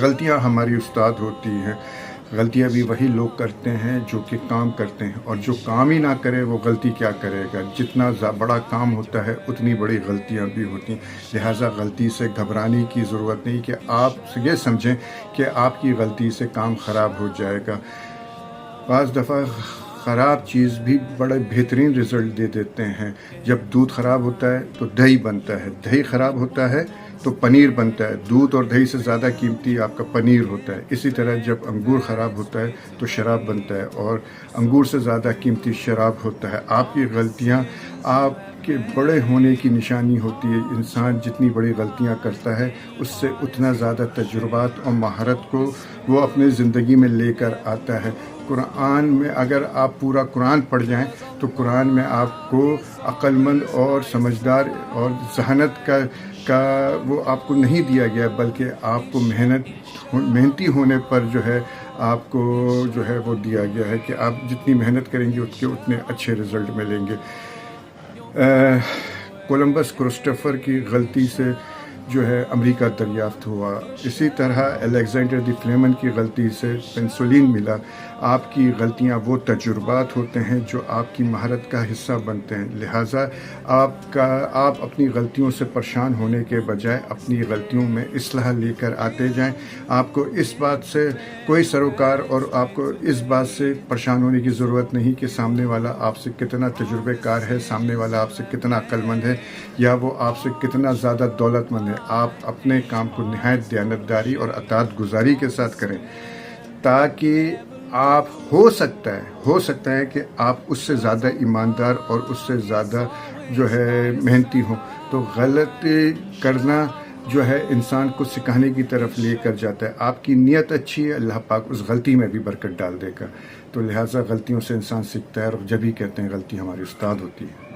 غلطیاں ہماری استاد ہوتی ہیں. غلطیاں بھی وہی لوگ کرتے ہیں جو کہ کام کرتے ہیں، اور جو کام ہی نہ کرے وہ غلطی کیا کرے گا. جتنا بڑا کام ہوتا ہے اتنی بڑی غلطیاں بھی ہوتی ہیں. لہٰذا غلطی سے گھبرانے کی ضرورت نہیں کہ آپ یہ سمجھیں کہ آپ کی غلطی سے کام خراب ہو جائے گا. بعض دفعہ خراب چیز بھی بڑے بہترین رزلٹ دے دیتے ہیں. جب دودھ خراب ہوتا ہے تو دہی بنتا ہے، دہی خراب ہوتا ہے تو پنیر بنتا ہے. دودھ اور دہی سے زیادہ قیمتی آپ کا پنیر ہوتا ہے. اسی طرح جب انگور خراب ہوتا ہے تو شراب بنتا ہے، اور انگور سے زیادہ قیمتی شراب ہوتا ہے. آپ کی غلطیاں آپ کے بڑے ہونے کی نشانی ہوتی ہے. انسان جتنی بڑی غلطیاں کرتا ہے اس سے اتنا زیادہ تجربات اور مہارت کو وہ اپنے زندگی میں لے کر آتا ہے. قرآن میں اگر آپ پورا قرآن پڑھ جائیں تو قرآن میں آپ کو عقل مند اور سمجھدار اور ذہانت کا وہ آپ کو نہیں دیا گیا، بلکہ آپ کو محنتی ہونے پر جو ہے آپ کو جو ہے وہ دیا گیا ہے کہ آپ جتنی محنت کریں گے اتنے اچھے رزلٹ ملیں گے. کولمبس کرسٹوفر کی غلطی سے جو ہے امریکہ دریافت ہوا. اسی طرح الیگزینڈر دی فلیمن کی غلطی سے پینسولین ملا. آپ کی غلطیاں وہ تجربات ہوتے ہیں جو آپ کی مہارت کا حصہ بنتے ہیں. لہٰذا آپ اپنی غلطیوں سے پریشان ہونے کے بجائے اپنی غلطیوں میں اصلاح لے کر آتے جائیں. آپ کو اس بات سے کوئی سروکار اور آپ کو اس بات سے پریشان ہونے کی ضرورت نہیں کہ سامنے والا آپ سے کتنا تجربہ کار ہے، سامنے والا آپ سے کتنا عقل مند ہے، یا وہ آپ سے کتنا زیادہ دولت مند ہے. آپ اپنے کام کو نہایت دیانتداری اور اطاعت گزاری کے ساتھ کریں، تاکہ آپ ہو سکتا ہے کہ آپ اس سے زیادہ ایماندار اور اس سے زیادہ جو ہے محنتی ہوں. تو غلطی کرنا جو ہے انسان کو سکھانے کی طرف لے کر جاتا ہے. آپ کی نیت اچھی ہے، اللہ پاک اس غلطی میں بھی برکت ڈال دے گا. تو لہٰذا غلطیوں سے انسان سیکھتا ہے، اور جب ہی کہتے ہیں غلطی ہماری استاد ہوتی ہے.